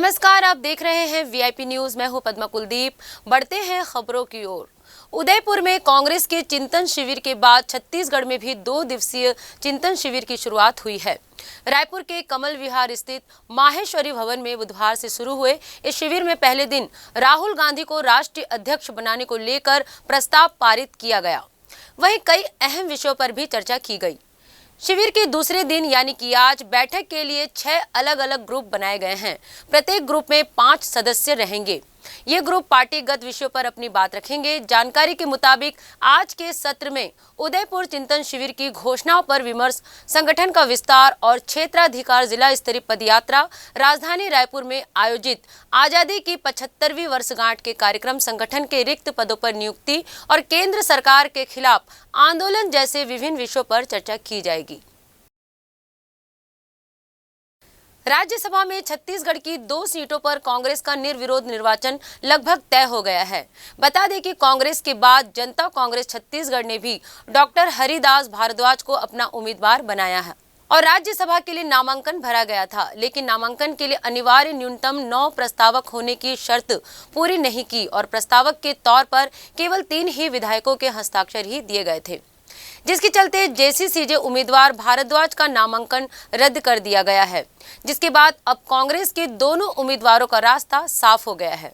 नमस्कार, आप देख रहे हैं वीआईपी न्यूज। मैं हूं पद्मा कुलदीप। बढ़ते हैं खबरों की ओर। उदयपुर में कांग्रेस के चिंतन शिविर के बाद छत्तीसगढ़ में भी 2 दिवसीय चिंतन शिविर की शुरुआत हुई है। रायपुर के कमल विहार स्थित माहेश्वरी भवन में बुधवार से शुरू हुए इस शिविर में पहले दिन राहुल गांधी को राष्ट्रीय अध्यक्ष बनाने को लेकर प्रस्ताव पारित किया गया। वहीं कई अहम विषयों पर भी चर्चा की गई। शिविर के दूसरे दिन यानी कि आज बैठक के लिए 6 अलग अलग ग्रुप बनाए गए हैं। प्रत्येक ग्रुप में 5 सदस्य रहेंगे। ये ग्रुप पार्टीगत विषयों पर अपनी बात रखेंगे। जानकारी के मुताबिक आज के सत्र में उदयपुर चिंतन शिविर की घोषणाओं पर विमर्श, संगठन का विस्तार और क्षेत्राधिकार, जिला स्तरीय पदयात्रा, राजधानी रायपुर में आयोजित आजादी की 75वीं वर्षगांठ के कार्यक्रम, संगठन के रिक्त पदों पर नियुक्ति और केंद्र सरकार के खिलाफ आंदोलन जैसे विभिन्न विषयों पर चर्चा की जाएगी। राज्यसभा में छत्तीसगढ़ की 2 सीटों पर कांग्रेस का निर्विरोध निर्वाचन लगभग तय हो गया है। बता दें कि कांग्रेस के बाद जनता कांग्रेस छत्तीसगढ़ ने भी डॉक्टर हरिदास भारद्वाज को अपना उम्मीदवार बनाया है और राज्यसभा के लिए नामांकन भरा गया था, लेकिन नामांकन के लिए अनिवार्य न्यूनतम 9 प्रस्तावक होने की शर्त पूरी नहीं की और प्रस्तावक के तौर पर केवल 3 ही विधायकों के हस्ताक्षर ही दिए गए थे, जिसके चलते जेसीसीजे उम्मीदवार भारद्वाज का नामांकन रद्द कर दिया गया है, जिसके बाद अब कांग्रेस के दोनों उम्मीदवारों का रास्ता साफ हो गया है।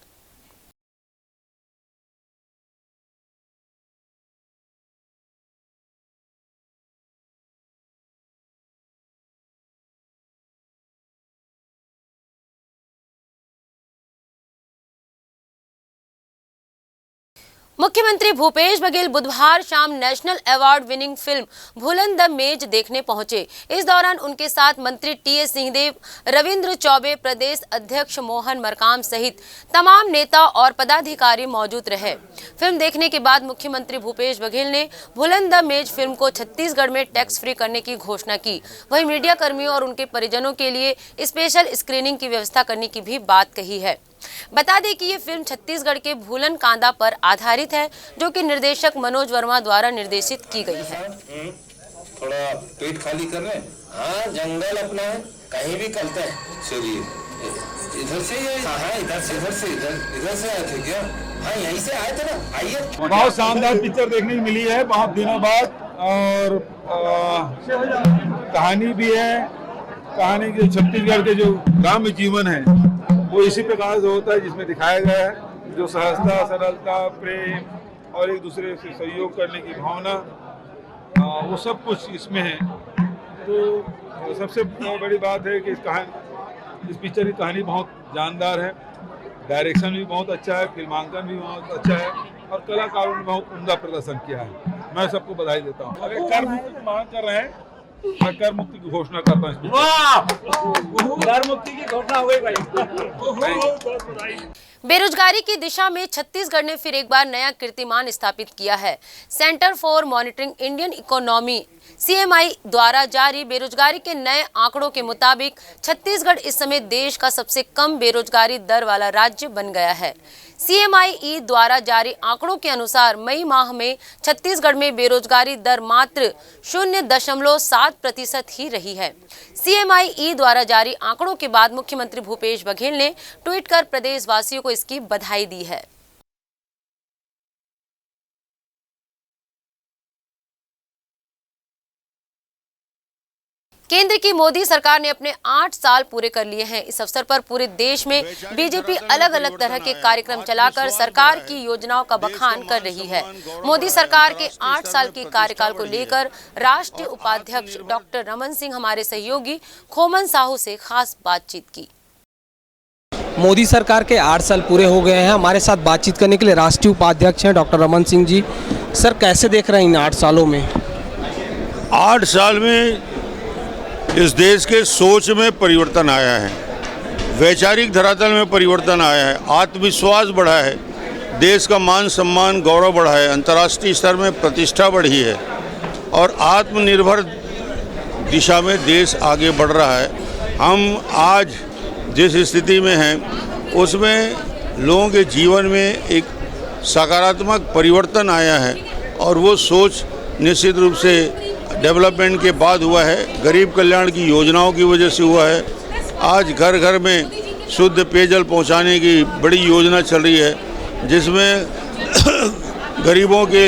मुख्यमंत्री भूपेश बघेल बुधवार शाम national award winning film Bhulan the मेज देखने पहुंचे। इस दौरान उनके साथ मंत्री टीएस सिंहदेव, रविंद्र चौबे, प्रदेश अध्यक्ष मोहन मरकाम सहित तमाम नेता और पदाधिकारी मौजूद रहे। फिल्म देखने के बाद मुख्यमंत्री भूपेश बघेल ने भूलन द मेज फिल्म को छत्तीसगढ़ में टैक्स फ्री करने की घोषणा की। वहीं मीडिया कर्मियों और उनके परिजनों के लिए स्पेशल स्क्रीनिंग की व्यवस्था करने की भी बात कही है। बता दें कि ये फिल्म छत्तीसगढ़ के भूलन कांदा पर आधारित है, जो कि निर्देशक मनोज वर्मा द्वारा निर्देशित की गई है। थोड़ा पेट खाली कर रहे हैं। हाँ, जंगल अपना है, कहीं भी करते हैं। चलिए, इधर से हाँ, इधर से आए थे क्या? हाँ, यहीं से आए थे ना। आइए। बहुत शानदार पिक्चर देखने को मिली है बहुत दिनों बाद, और कहानी भी है। कहानी के छत्तीसगढ़ के जो ग्राम्य जीवन है वो इसी प्रकार से होता है, जिसमें दिखाया गया है जो सहजता, सरलता, प्रेम और एक दूसरे से सहयोग करने की भावना, वो सब कुछ इसमें है। तो सबसे बड़ी बात है कि इस पिक्चर की कहानी बहुत जानदार है, डायरेक्शन भी बहुत अच्छा है, फिल्मांकन भी बहुत अच्छा है और कलाकारों ने बहुत उम्दा प्रदर्शन किया है। मैं सबको बधाई देता हूँ। अरे कर मुक्ति की मांग कर रहे हैं, मैं कर मुक्ति की घोषणा करता हूँ। कर मुक्ति की घोषणा हो गई भाई। बेरोजगारी की दिशा में छत्तीसगढ़ ने फिर एक बार नया कीर्तिमान स्थापित किया है। Centre for monitoring Indian economy CMI द्वारा जारी बेरोजगारी के नए आंकड़ों के मुताबिक छत्तीसगढ़ इस समय देश का सबसे कम बेरोजगारी दर वाला राज्य बन गया है। CMI द्वारा जारी आंकड़ों के अनुसार मई माह में छत्तीसगढ़ में बेरोजगारी दर मात्र 0.7% ही रही है। CMI द्वारा जारी आंकड़ों के बाद मुख्यमंत्री भूपेश बघेल ने ट्वीट कर प्रदेशवासियों को इसकी बधाई दी है। केंद्र की मोदी सरकार ने अपने 8 साल पूरे कर लिए हैं। इस अवसर पर पूरे देश में बीजेपी अलग अलग तरह के कार्यक्रम चलाकर सरकार की योजनाओं का बखान कर रही है। मोदी सरकार के 8 साल के कार्यकाल को लेकर राष्ट्रीय उपाध्यक्ष डॉक्टर रमन सिंह हमारे सहयोगी खोमन साहू से खास बातचीत की। मोदी सरकार के 8 साल पूरे हो गए हैं। हमारे साथ बातचीत करने के लिए राष्ट्रीय उपाध्यक्ष हैं डॉक्टर रमन सिंह जी। सर, कैसे देख रहे हैं इन 8 सालों में? 8 साल में इस देश के सोच में परिवर्तन आया है, वैचारिक धरातल में परिवर्तन आया है, आत्मविश्वास बढ़ा है, देश का मान सम्मान गौरव बढ़ा है, अंतर्राष्ट्रीय स्तर में प्रतिष्ठा बढ़ी है और आत्मनिर्भर दिशा में देश आगे बढ़ रहा है। हम आज जिस स्थिति में हैं उसमें लोगों के जीवन में एक सकारात्मक परिवर्तन आया है और वो सोच निश्चित रूप से डेवलपमेंट के बाद हुआ है, गरीब कल्याण की योजनाओं की वजह से हुआ है। आज घर घर में शुद्ध पेयजल पहुंचाने की बड़ी योजना चल रही है, जिसमें गरीबों के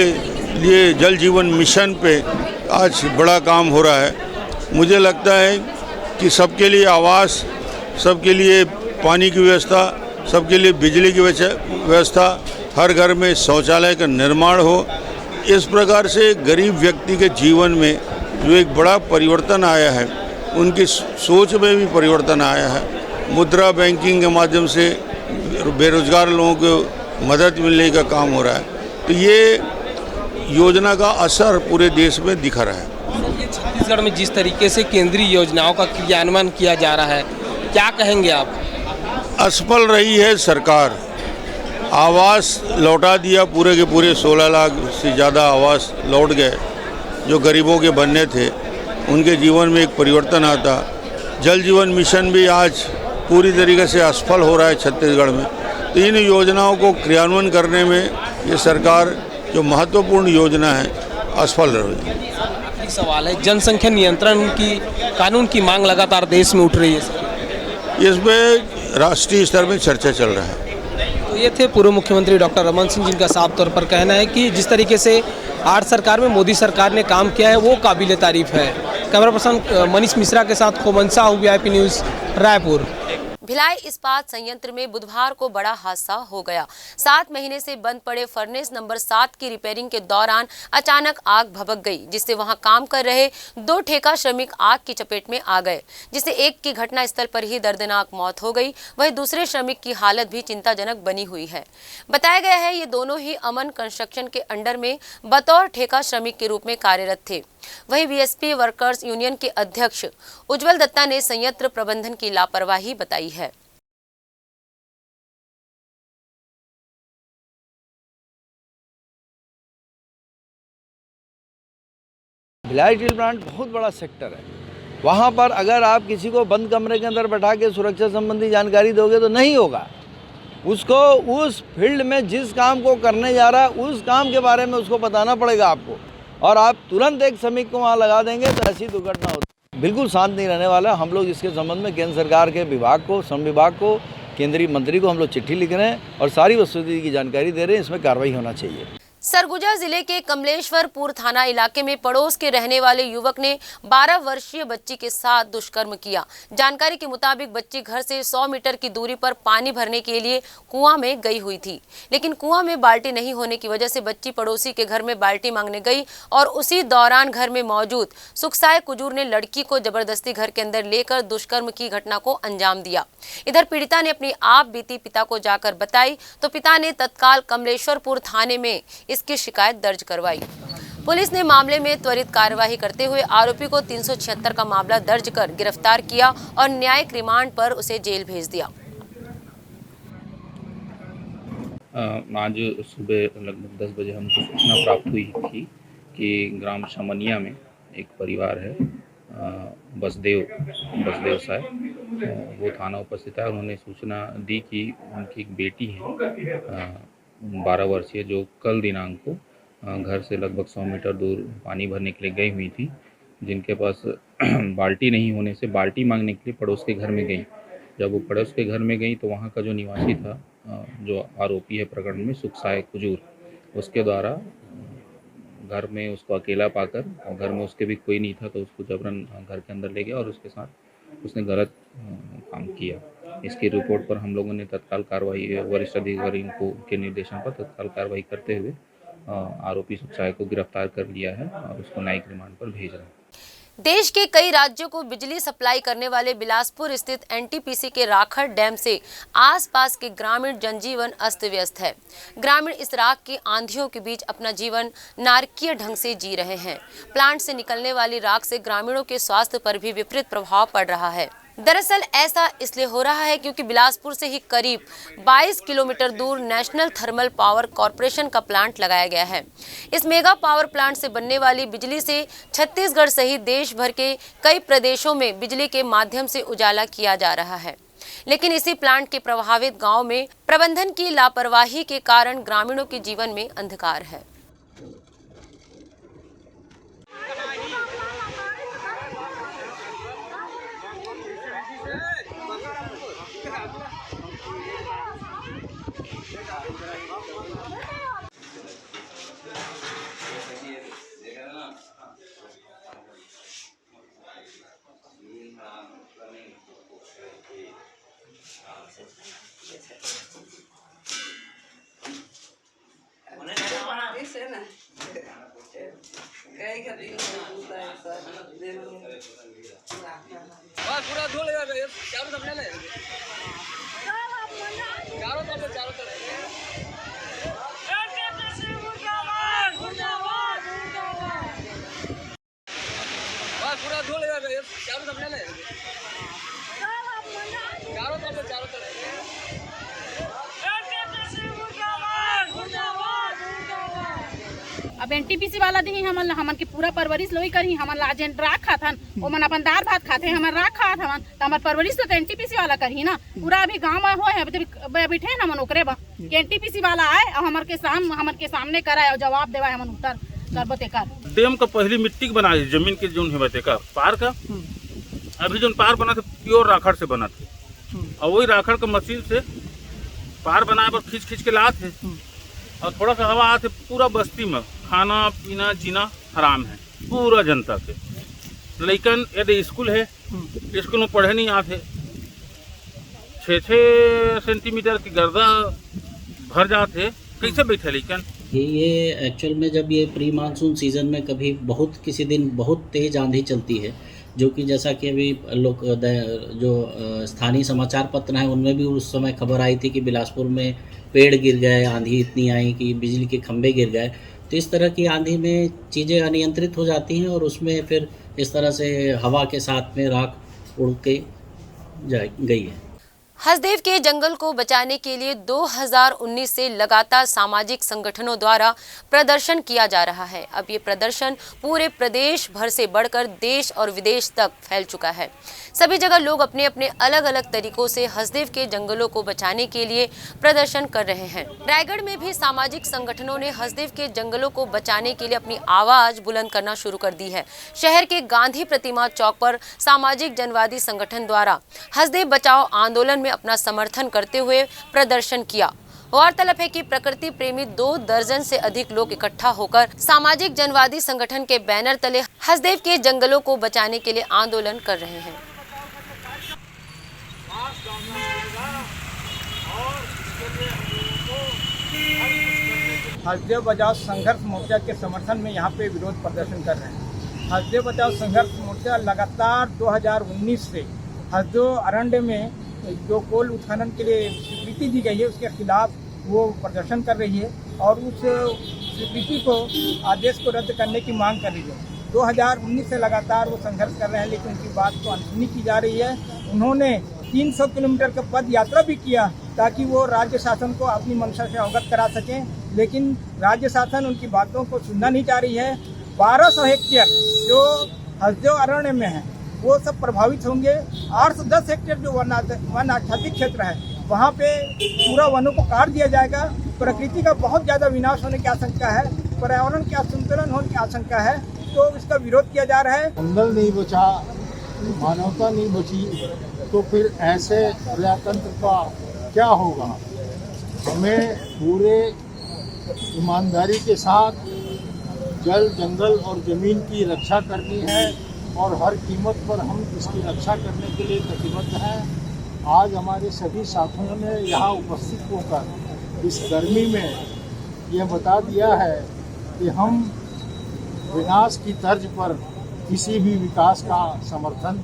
लिए जल जीवन मिशन पे आज बड़ा काम हो रहा है। मुझे लगता है कि सबके लिए आवास, सबके लिए पानी की व्यवस्था, सबके लिए बिजली की व्यवस्था, हर घर में शौचालय का निर्माण हो, इस प्रकार से गरीब व्यक्ति के जीवन में जो एक बड़ा परिवर्तन आया है, उनकी सोच में भी परिवर्तन आया है। मुद्रा बैंकिंग के माध्यम से बेरोजगार लोगों को मदद मिलने का काम हो रहा है। तो ये योजना का असर पूरे देश में दिख रहा है। छत्तीसगढ़ में जिस तरीके से केंद्रीय योजनाओं का क्रियान्वयन किया जा रहा है, क्या कहेंगे आप? असफल रही है सरकार। आवास लौटा दिया, पूरे के पूरे 16 लाख से ज़्यादा आवास लौट गए जो गरीबों के बनने थे, उनके जीवन में एक परिवर्तन आता। जल जीवन मिशन भी आज पूरी तरीके से असफल हो रहा है छत्तीसगढ़ में। तो इन योजनाओं को क्रियान्वयन करने में ये सरकार जो महत्वपूर्ण योजना है असफल रही है। आखिरी सवाल है, जनसंख्या नियंत्रण की कानून की मांग लगातार देश में उठ रही है, इसमें राष्ट्रीय स्तर में चर्चा चल रहा है। तो ये थे पूर्व मुख्यमंत्री डॉक्टर रमन सिंह, जिनका साफ तौर पर कहना है कि जिस तरीके से आठ सरकार में मोदी सरकार ने काम किया है वो काबिले तारीफ है। कैमरा पर्सन मनीष मिश्रा के साथ कोमन साहू, VIP न्यूज़, रायपुर। भिलाई इस्पात संयंत्र में बुधवार को बड़ा हादसा हो गया। 7 महीने से बंद पड़े फर्नेस नंबर 7 की रिपेयरिंग के दौरान अचानक आग भभक गई, जिससे वहां काम कर रहे 2 ठेका श्रमिक आग की चपेट में आ गए, जिससे एक की घटनास्थल पर ही दर्दनाक मौत हो गई। वहीं दूसरे श्रमिक की हालत भी चिंताजनक बनी हुई है। बताया गया है ये दोनों ही अमन कंस्ट्रक्शन के अंडर में बतौर ठेका श्रमिक के रूप में कार्यरत थे। वहीं VSP वर्कर्स यूनियन के अध्यक्ष उज्जवल दत्ता ने संयंत्र प्रबंधन की लापरवाही बताई है। भिलाई स्टील प्लांट बहुत बड़ा सेक्टर है। वहाँ पर अगर आप किसी को बंद कमरे के अंदर बैठा के सुरक्षा संबंधी जानकारी दोगे तो नहीं होगा। उसको उस फील्ड में जिस काम को करने जा रहा है उस काम के बारे में उसको बताना पड़ेगा आपको, और आप तुरंत एक श्रमिक को वहाँ लगा देंगे तो ऐसी दुर्घटना होती। बिल्कुल शांत नहीं रहने वाला। हम लोग इसके संबंध में केंद्र सरकार के विभाग को, श्रम विभाग को, केंद्रीय मंत्री को हम लोग चिट्ठी लिख रहे हैं और सारी वस्तुस्थिति की जानकारी दे रहे हैं। इसमें कार्रवाई होना चाहिए। सरगुजा जिले के कमलेश्वरपुर थाना इलाके में पड़ोस के रहने वाले युवक ने 12 वर्षीय बच्ची के साथ दुष्कर्म किया। जानकारी के मुताबिक बच्ची घर से 100 मीटर की दूरी पर पानी भरने के लिए कुआं में गई हुई थी, लेकिन कुआं में बाल्टी नहीं होने की वजह से बच्ची पड़ोसी के घर में बाल्टी मांगने गई और उसी दौरान घर में मौजूद सुखसाय कुजूर ने लड़की को जबरदस्ती घर के अंदर लेकर दुष्कर्म की घटना को अंजाम दिया। इधर पीड़िता ने अपनी आप बीती पिता को जाकर बताई तो पिता ने तत्काल कमलेश्वरपुर थाने में इसकी शिकायत दर्ज करवाई। पुलिस ने मामले में त्वरित कार्यवाही करते हुए आरोपी को 376 का मामला दर्ज कर गिरफ्तार किया और न्यायिक रिमांड पर उसे जेल भेज दिया। आज सुबह लगभग 10 बजे हमको सूचना प्राप्त हुई थी कि ग्राम शमनिया में एक परिवार है, बसदेव साहब, वो थाना उपस्थित है। उन्होंने सूचना दी कि उनकी एक बेटी है 12 वर्षीय, जो कल दिनांक को घर से लगभग 100 मीटर दूर पानी भरने के लिए गई हुई थी, जिनके पास बाल्टी नहीं होने से बाल्टी मांगने के लिए पड़ोस के घर में गई। जब वो पड़ोस के घर में गई तो वहाँ का जो निवासी था, जो आरोपी है प्रकरण में, सुखसाय कुजूर, उसके द्वारा घर में उसको अकेला पाकर, और घर में उसके भी कोई नहीं था, तो उसको जबरन घर के अंदर ले गया और उसके साथ उसने गलत काम किया। इसकी रिपोर्ट पर हम लोगों ने तत्काल कार्रवाई, वरिष्ठ अधिकारियों को के निर्देशन पर तत्काल कार्रवाई करते हुए आरोपी सुखसाय को गिरफ्तार कर लिया है और उसको न्यायिक रिमांड पर भेज रहे हैं। देश के कई राज्यों को बिजली सप्लाई करने वाले बिलासपुर स्थित NTPC के राखड़ डैम से आसपास के ग्रामीण जनजीवन अस्त व्यस्त है। ग्रामीण इस राख की आंधियों के बीच अपना जीवन नारकीय ढंग से जी रहे हैं। प्लांट से निकलने वाली राख से ग्रामीणों के स्वास्थ्य पर भी विपरीत प्रभाव पड़ रहा है। दरअसल ऐसा इसलिए हो रहा है क्योंकि बिलासपुर से ही करीब 22 किलोमीटर दूर नेशनल थर्मल पावर कॉरपोरेशन का प्लांट लगाया गया है। इस मेगा पावर प्लांट से बनने वाली बिजली से छत्तीसगढ़ सहित देश भर के कई प्रदेशों में बिजली के माध्यम से उजाला किया जा रहा है, लेकिन इसी प्लांट के प्रभावित गांव में प्रबंधन की लापरवाही के कारण ग्रामीणों के जीवन में अंधकार है। पूरा धो लेगा चारों तरफ ले चारों तरफ पूरा धो लेगा चारों तरफ ले चारों तरफ अब एनटीपीसी वाला दी हमन के पूरा परवरिश लोई करी हमन लाजेंट राख खाथन ओमन अपन दाल भात खाते हमन राख खात हमन त हमर परवरिश तो एनटीपीसी वाला करी ना पूरा अभी गांव में होए है बैठे हमन ओकरे बा कि एनटीपीसी वाला आए और हमर के सामने कराए और जवाब देवा हमन उत्तर करबते कर डैम का पहली मिट्टी के बनाई जमीन के जोन है बते का पार का अभी जोन पार बना थे प्योर राखड़ से बना थे और वही राखड़ का मशीन से पार बनाए पर खींच खींच के लात है और थोड़ा सा हवा आते पूरा बस्ती में खाना पीना जीना हराम है पूरा जनता के। लेकिन यदि स्कूल है स्कूल में पढ़े नहीं आते 6-6 सेंटीमीटर की गर्दा भर जाते कैसे बैठे। लेकिन ये एक्चुअल में जब ये प्री मानसून सीज़न में कभी किसी दिन बहुत तेज़ आंधी चलती है, जो कि जैसा कि अभी लोग जो स्थानीय समाचार पत्र हैं उनमें भी उस समय खबर आई थी कि बिलासपुर में पेड़ गिर गए, आंधी इतनी आई कि बिजली के खंभे गिर गए। तो इस तरह की आंधी में चीज़ें अनियंत्रित हो जाती हैं और उसमें फिर इस तरह से हवा के साथ में राख उड़ के गई है। हसदेव के जंगल को बचाने के लिए 2019 से लगातार सामाजिक संगठनों द्वारा प्रदर्शन किया जा रहा है। अब ये प्रदर्शन पूरे प्रदेश भर से बढ़कर देश और विदेश तक फैल चुका है। सभी जगह लोग अपने अपने अलग अलग तरीकों से हसदेव के जंगलों को बचाने के लिए प्रदर्शन कर रहे हैं। रायगढ़ में भी सामाजिक संगठनों ने हसदेव के जंगलों को बचाने के लिए अपनी आवाज बुलंद करना शुरू कर दी है। शहर के गांधी प्रतिमा चौक पर सामाजिक जनवादी संगठन द्वारा हसदेव बचाओ आंदोलन में अपना समर्थन करते हुए प्रदर्शन किया। गौरतलब है कि प्रकृति प्रेमी 2 दर्जन से अधिक लोग इकट्ठा होकर सामाजिक जनवादी संगठन के बैनर तले हसदेव के जंगलों को बचाने के लिए आंदोलन कर रहे हैं। हसदेव बचाओ संघर्ष मोर्चा के समर्थन में यहाँ पे विरोध प्रदर्शन कर रहे हैं। हसदेव बचाओ संघर्ष मोर्चा लगातार 2019 से हसदेव अरण्य में जो कोल उत्खनन के लिए स्वीकृति दी गई है उसके खिलाफ वो प्रदर्शन कर रही है और उस स्वीकृति को आदेश को रद्द करने की मांग कर रही है। 2019 से लगातार वो संघर्ष कर रहे हैं, लेकिन उनकी बात को अनसुनी की जा रही है। उन्होंने 300 किलोमीटर का पद यात्रा भी किया ताकि वो राज्य शासन को अपनी मंशा से अवगत करा सकें, लेकिन राज्य शासन उनकी बातों को सुनना नहीं चाह रही है। 1200 हेक्टेयर जो हसदेव अरण्य में है वो सब प्रभावित होंगे। 810 हेक्टेयर जो वन आच्छादित क्षेत्र है वहाँ पे पूरा वनों को काट दिया जाएगा। प्रकृति का बहुत ज़्यादा विनाश होने की आशंका है, पर्यावरण के असंतुलन होने की आशंका है, तो इसका विरोध किया जा रहा है। जंगल नहीं बचा, मानवता नहीं बची, तो फिर ऐसे प्रजातंत्र का क्या होगा। हमें पूरे ईमानदारी के साथ जल, जंगल और ज़मीन की रक्षा करनी है और हर कीमत पर हम इसकी रक्षा करने के लिए प्रतिबद्ध हैं। आज हमारे सभी साथियों ने यहाँ उपस्थित होकर इस गर्मी में यह बता दिया है कि हम विनाश की तर्ज पर किसी भी विकास का समर्थन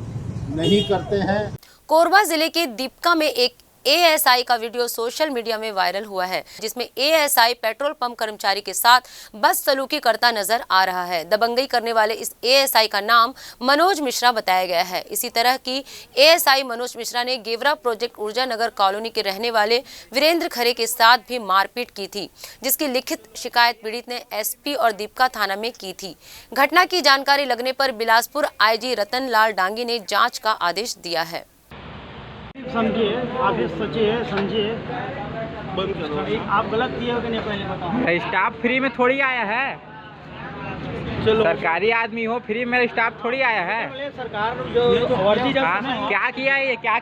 नहीं करते हैं। कोरबा जिले के दीपका में एक एएसआई का वीडियो सोशल मीडिया में वायरल हुआ है, जिसमें एएसआई पेट्रोल पंप कर्मचारी के साथ बस सलूकी करता नजर आ रहा है। दबंगई करने वाले इस एएसआई का नाम मनोज मिश्रा बताया गया है। इसी तरह की एएसआई मनोज मिश्रा ने गेवरा प्रोजेक्ट ऊर्जा नगर कॉलोनी के रहने वाले वीरेंद्र खरे के साथ भी मारपीट की थी, जिसकी लिखित शिकायत पीड़ित ने एसपी और दीपका थाना में की थी। घटना की जानकारी लगने पर बिलासपुर आईजी रतन लाल डांगी ने जाँच का आदेश दिया है। समझिए, आदेश सोचिए, समझिए, आप गलत किए हो कि नहीं पहले बताओ। स्टाफ फ्री में थोड़ी आया है। सरकारी आदमी हो, फ्री में स्टाफ थोड़ी आया है। सरकार जो क्या किया है, ये क्या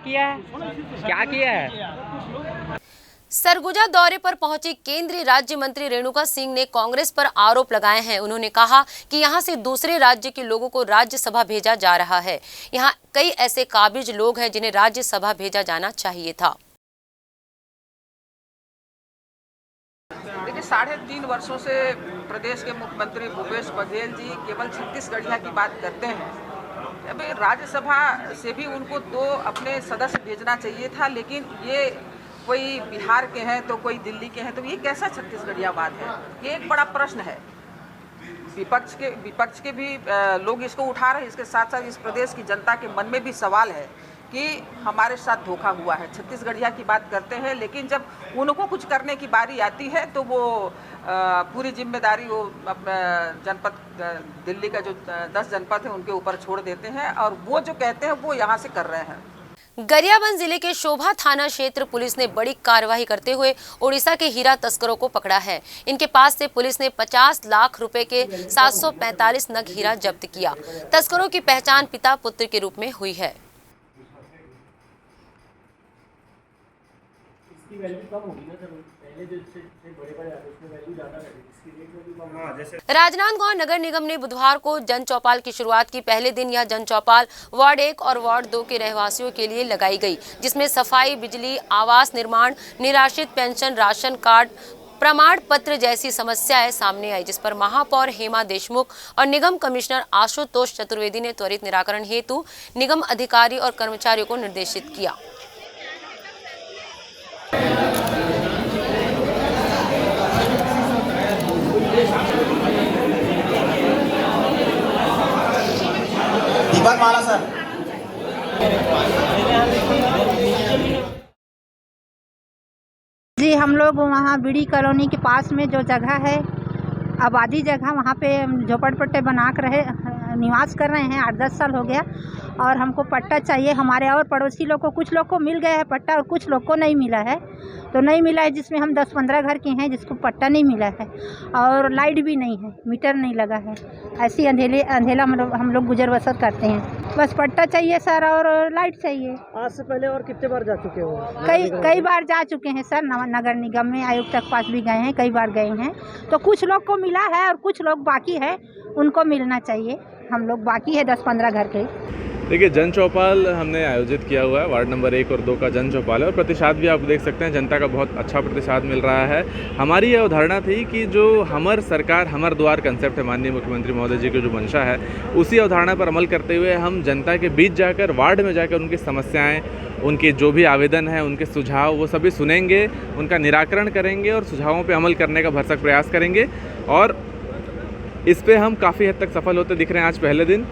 किया है। सरगुजा दौरे पर पहुंची केंद्रीय राज्य मंत्री रेणुका सिंह ने कांग्रेस पर आरोप लगाए हैं। उन्होंने कहा कि यहां से दूसरे राज्य के लोगों को राज्यसभा भेजा जा रहा है। यहां कई ऐसे काबिज लोग हैं जिन्हें राज्यसभा भेजा जाना चाहिए था। देखिए, 3.5 वर्षों से प्रदेश के मुख्यमंत्री भूपेश बघेल जी केवल छत्तीसगढ़िया की बात करते हैं। अभी राज्यसभा से भी उनको 2 अपने सदस्य भेजना चाहिए था, लेकिन ये कोई बिहार के हैं तो कोई दिल्ली के हैं, तो ये कैसा छत्तीसगढ़ियावाद है? ये एक बड़ा प्रश्न है। विपक्ष के भी लोग इसको उठा रहे हैं। इसके साथ साथ इस प्रदेश की जनता के मन में भी सवाल है कि हमारे साथ धोखा हुआ है। छत्तीसगढ़िया की बात करते हैं, लेकिन जब उनको कुछ करने की बारी आती है तो वो पूरी जिम्मेदारी वो अपना जनपद दिल्ली का जो 10 जनपद है उनके ऊपर छोड़ देते हैं, और वो जो कहते हैं वो यहाँ से कर रहे हैं। गरियाबंद जिले के शोभा थाना क्षेत्र पुलिस ने बड़ी कार्रवाई करते हुए ओडिशा के हीरा तस्करों को पकड़ा है। इनके पास से पुलिस ने 50 लाख रुपए के 745 नग हीरा जब्त किया। तस्करों की पहचान पिता पुत्र के रूप में हुई है। इसकी वैल्यू कम होगी ना सर, पहले जो बड़े बड़े आते उसमें वैल्यू ज्यादा है, इसकी रेट वैल्यू कम। हाँ, जैसे राजनांदगांव नगर निगम ने बुधवार को जन चौपाल की शुरुआत की। पहले दिन यह जन चौपाल वार्ड 1 और वार्ड 2 के रहवासियों के लिए लगाई गई, जिसमें सफाई, बिजली, आवास निर्माण, निराश्रित पेंशन, राशन कार्ड, प्रमाण पत्र जैसी समस्याएं सामने आई, जिस पर महापौर हेमा देशमुख और निगम कमिश्नर आशुतोष चतुर्वेदी ने त्वरित निराकरण हेतु निगम अधिकारी और कर्मचारियों को निर्देशित किया। माला सर, जी हम लोग वहाँ बीड़ी कॉलोनी के पास में जो जगह है, आबादी जगह, वहाँ पे झोपड़पट्टे बना कर निवास कर रहे हैं। 8-10 साल हो गया और हमको पट्टा चाहिए। हमारे और पड़ोसी लोग को, कुछ लोग को मिल गया है पट्टा और कुछ लोग को नहीं मिला है। तो नहीं मिला है, जिसमें हम 10-15 घर के हैं जिसको पट्टा नहीं मिला है, और लाइट भी नहीं है, मीटर नहीं लगा है। ऐसी अंधेला हम लोग गुजर बसर करते हैं। बस पट्टा चाहिए सर और लाइट चाहिए। आज से पहले और कितने बार जा चुके हो? कई बार जा चुके हैं सर। नगर निगम में आयुक्त तक पास भी गए हैं, कई बार गए हैं। तो कुछ लोग को मिला है और कुछ लोग बाकी है, उनको मिलना चाहिए। हम लोग बाकी है 10-15 घर के। देखिए, जन चौपाल हमने आयोजित किया हुआ है। वार्ड नंबर 1 और 2 का जन चौपाल है और प्रतिशत भी आप देख सकते हैं, जनता का बहुत अच्छा प्रतिशत मिल रहा है। हमारी ये अवधारणा थी कि जो हमर सरकार हमर द्वार कंसेप्ट है, माननीय मुख्यमंत्री महोदय जी की जो मंशा है, उसी अवधारणा पर अमल करते हुए हम जनता के बीच जाकर, वार्ड में जाकर उनकी समस्याएँ, उनके जो भी आवेदन हैं, उनके सुझाव, वो सभी सुनेंगे, उनका निराकरण करेंगे और सुझावों पर अमल करने का भरसक प्रयास करेंगे। और इस पे हम काफ़ी हद तक सफल होते दिख रहे हैं। आज पहले दिन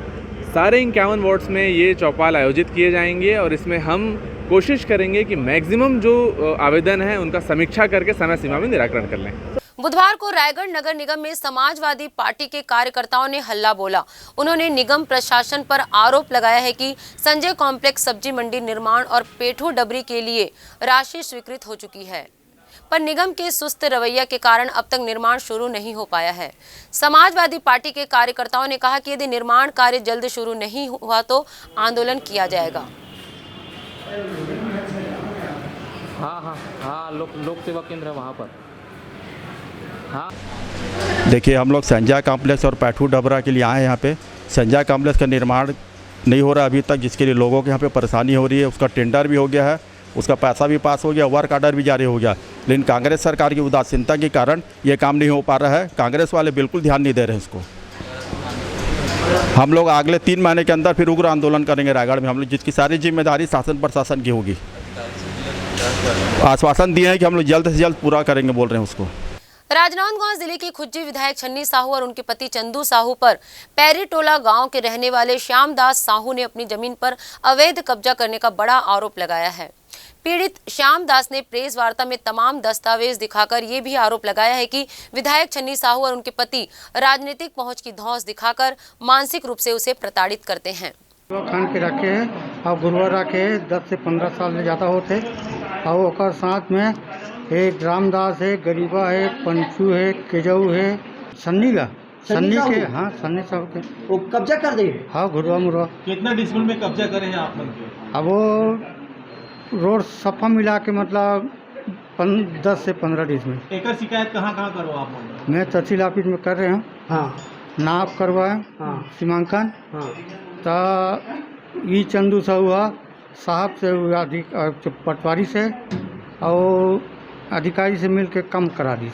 सारे 51 वार्ड्स में ये चौपाल आयोजित किए जाएंगे और इसमें हम कोशिश करेंगे कि मैक्सिमम जो आवेदन है उनका समीक्षा करके समय सीमा में निराकरण कर लें। बुधवार को रायगढ़ नगर निगम में समाजवादी पार्टी के कार्यकर्ताओं ने हल्ला बोला। उन्होंने निगम प्रशासन पर आरोप लगाया है कि संजय कॉम्प्लेक्स सब्जी मंडी निर्माण और पेठू डबरी के लिए राशि स्वीकृत हो चुकी है, पर निगम के सुस्त रवैया के कारण अब तक निर्माण शुरू नहीं हो पाया है। समाजवादी पार्टी के कार्यकर्ताओं ने कहा कि यदि निर्माण कार्य जल्द शुरू नहीं हुआ तो आंदोलन किया जाएगा। हाँ, लोक सेवा केंद्र है वहाँ पर। हाँ, देखिए, हम लोग संजय कॉम्प्लेक्स और पैठू डबरा के लिए आए हैं। यहाँ पे संजय कॉम्प्लेक्स का निर्माण नहीं हो रहा अभी तक, जिसके लिए लोगों के यहाँ पे परेशानी हो रही है। उसका टेंडर भी हो गया है, उसका पैसा भी पास हो गया, वर्क ऑर्डर भी जारी हो गया, लेकिन कांग्रेस सरकार की उदासीनता के कारण ये काम नहीं हो पा रहा है। कांग्रेस वाले बिल्कुल ध्यान नहीं दे रहे हैं इसको। हम लोग अगले 3 महीने के अंदर फिर उग्र आंदोलन करेंगे रायगढ़ में। हम लोग जिसकी सारी जिम्मेदारी शासन प्रशासन की होगी। आश्वासन दिए हैं कि हम लोग जल्द से जल्द पूरा करेंगे, बोल रहे हैं उसको। राजनांदगांव जिले के खुज्जी विधायक छन्नी साहू और उनके पति चंदू साहू पर पैरीटोला गांव के रहने वाले श्यामदास साहू ने अपनी जमीन पर अवैध कब्जा करने का बड़ा आरोप लगाया है। पीड़ित श्यामदास ने प्रेस वार्ता में तमाम दस्तावेज दिखाकर ये भी आरोप लगाया है कि विधायक छन्नी साहू और उनके पति राजनीतिक पहुंच की धौंस दिखाकर मानसिक रूप से उसे प्रताड़ित करते हैं। खान के रखे हैं और गुरुवार रखे 10 से 15 साल से ज़्यादा होते, और ओकर साथ में एक रामदास है, गरीबा है, पंचू है, केजऊ है, सन्नी के, हाँ सन्नी साहब के। वो कब्जा कर दे। हाँ घुरवा मुरवा। कितना डिसमिल में कब्जा करे हैं आप लोग के? अब वो रोड सफा मिला के मतलब 10 से 15 डिसमिल। एक शिकायत कहाँ करो आप लोग? मैं तहसील ऑफिस में कर रहे हूँ। हाँ नाप करवाए। हाँ सीमांकन। हाँ तो ये चंदू साहुआ साहब से पटवारी से और अधिकारी से मिल के कम करा दी।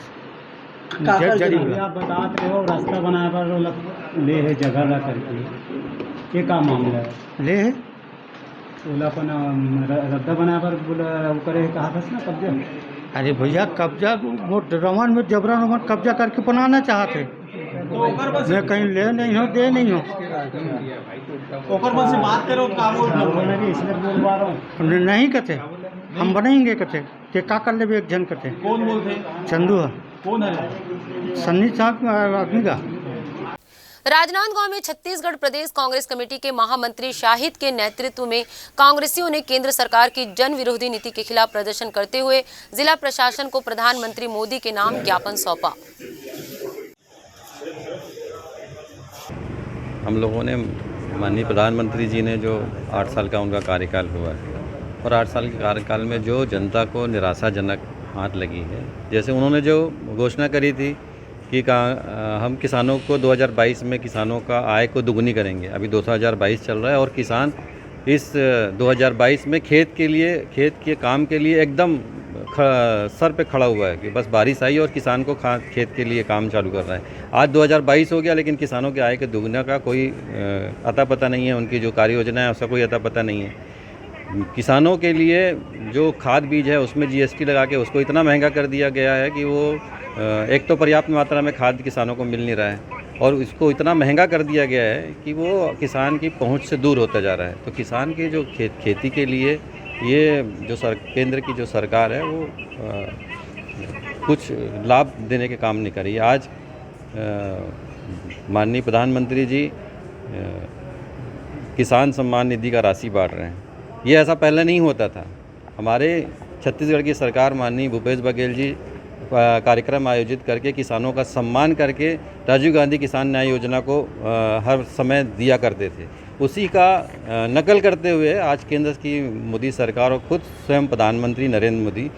आप बताते हो रास्ता बनाए पर ले है जगह ला करके, ये का मामला है? ले है अपन रद्दा बनाए पर बोला वो करे कहा था ना कब्जा। अरे भैया कब्जा वो रमन में जबरन रमन कब्जा करके बनाना चाहते। मैं कहीं ले नहीं हो दे नहीं हो। से बात करो इसलिए बोलवा रहा हूँ। नहीं कहते हम बनाएंगे कहते के का कर ले एक जन कहते। कौन बोलते? चंदू है। कौन है? सन्नी साहब आदमी का। राजनांदगांव में छत्तीसगढ़ प्रदेश कांग्रेस कमेटी के महामंत्री शाहिद के नेतृत्व में कांग्रेसियों ने केंद्र सरकार की जन विरोधी नीति के खिलाफ प्रदर्शन करते हुए जिला प्रशासन को प्रधानमंत्री मोदी के नाम ज्ञापन सौंपा। हम लोगों ने माननीय प्रधानमंत्री जी ने जो 8 साल का उनका कार्यकाल हुआ है और 8 साल के कार्यकाल में जो जनता को निराशाजनक हाथ लगी है, जैसे उन्होंने जो घोषणा करी थी कि हम किसानों को 2022 में किसानों का आय को दुगुनी करेंगे। अभी 2022 चल रहा है और किसान इस 2022 में खेत के काम के लिए एकदम सर पे खड़ा हुआ है कि बस बारिश आई और किसान को खेत के लिए काम चालू कर रहा है। आज 2022 हो गया लेकिन किसानों के आय के दुगना का कोई अता पता नहीं है। उनकी जो कार्य योजना है उसका कोई अता पता नहीं है। किसानों के लिए जो खाद बीज है उसमें GST लगा के उसको इतना महंगा कर दिया गया है कि वो एक तो पर्याप्त मात्रा में खाद किसानों को मिल नहीं रहा है और इसको इतना महंगा कर दिया गया है कि वो किसान की पहुंच से दूर होता जा रहा है। तो किसान की जो खेती के लिए ये जो केंद्र की जो सरकार है वो कुछ लाभ देने के काम नहीं कर रही है। आज माननीय प्रधानमंत्री जी किसान सम्मान निधि का राशि बांट रहे हैं। ये ऐसा पहले नहीं होता था। हमारे छत्तीसगढ़ की सरकार माननीय भूपेश बघेल जी कार्यक्रम आयोजित करके किसानों का सम्मान करके राजीव गांधी किसान न्याय योजना को हर समय दिया करते थे। उसी का नकल करते हुए आज केंद्र की मोदी सरकार और खुद स्वयं प्रधानमंत्री नरेंद्र मोदी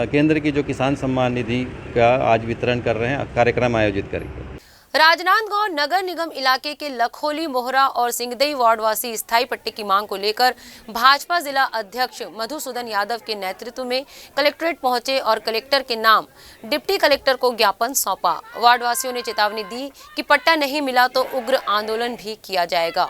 केंद्र की जो किसान सम्मान निधि का आज वितरण कर रहे हैं, कार्यक्रम आयोजित करके। राजनांदगांव नगर निगम इलाके के लखोली, मोहरा और सिंगदई वार्डवासी स्थायी पट्टे की मांग को लेकर भाजपा जिला अध्यक्ष मधुसूदन यादव के नेतृत्व में कलेक्ट्रेट पहुंचे और कलेक्टर के नाम डिप्टी कलेक्टर को ज्ञापन सौंपा। वार्डवासियों ने चेतावनी दी कि पट्टा नहीं मिला तो उग्र आंदोलन भी किया जाएगा।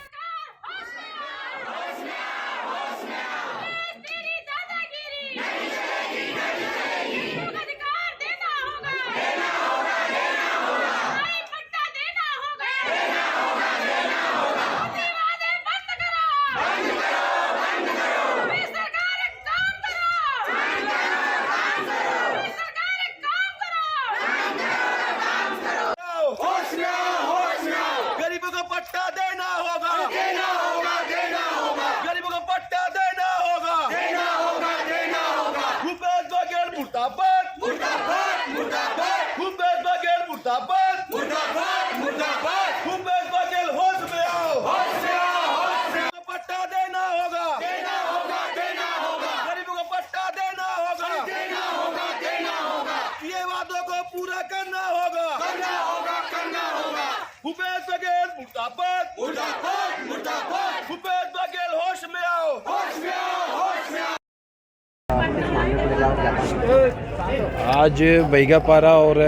आज बैगापारा और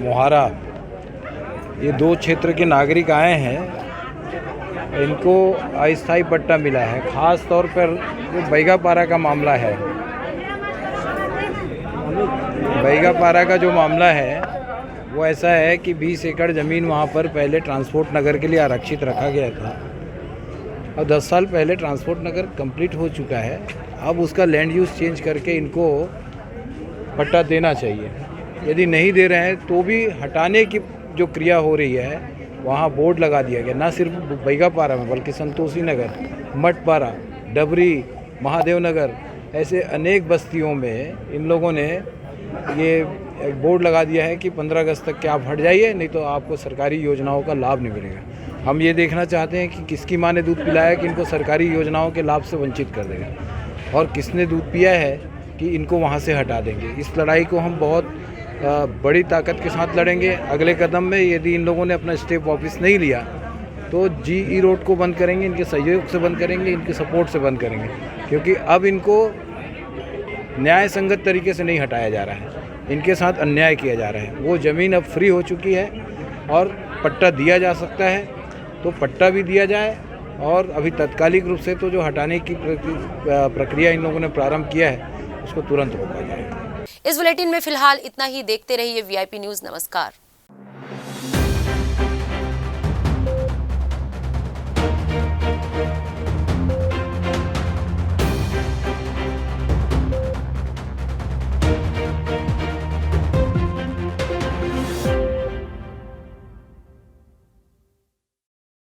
मोहारा ये दो क्षेत्र के नागरिक आए हैं, इनको अस्थायी पट्टा मिला है। ख़ास तौर पर जो बैगापारा का मामला है, बैगापारा का जो मामला है वो ऐसा है कि 20 एकड़ ज़मीन वहाँ पर पहले ट्रांसपोर्ट नगर के लिए आरक्षित रखा गया था और 10 साल पहले ट्रांसपोर्ट नगर कंप्लीट हो चुका है। अब उसका लैंड यूज़ चेंज करके इनको पट्टा देना चाहिए। यदि नहीं दे रहे हैं तो भी हटाने की जो क्रिया हो रही है, वहाँ बोर्ड लगा दिया गया। ना सिर्फ बैगापारा में बल्कि संतोषी नगर, मठपारा, डबरी, महादेव नगर, ऐसे अनेक बस्तियों में इन लोगों ने ये एक बोर्ड लगा दिया है कि 15 अगस्त तक के आप हट जाइए, नहीं तो आपको सरकारी योजनाओं का लाभ नहीं मिलेगा। हम ये देखना चाहते हैं कि किसकी माँ ने दूध पिलाया कि इनको सरकारी योजनाओं के लाभ से वंचित कर देगा, और किसने दूध पिया है कि इनको वहाँ से हटा देंगे। इस लड़ाई को हम बहुत बड़ी ताकत के साथ लड़ेंगे। अगले कदम में यदि इन लोगों ने अपना स्टेप वापस नहीं लिया तो GE रोड को बंद करेंगे, इनके सहयोग से बंद करेंगे, इनके सपोर्ट से बंद करेंगे, क्योंकि अब इनको न्याय संगत तरीके से नहीं हटाया जा रहा है, इनके साथ अन्याय किया जा रहा है। वो ज़मीन अब फ्री हो चुकी है और पट्टा दिया जा सकता है तो पट्टा भी दिया जाए, और अभी तात्कालिक रूप से तो जो हटाने की प्रक्रिया इन लोगों ने प्रारंभ किया है उसको तुरंत रोका जाए। इस बुलेटिन में फिलहाल इतना ही। देखते रहिए VIP न्यूज़। नमस्कार।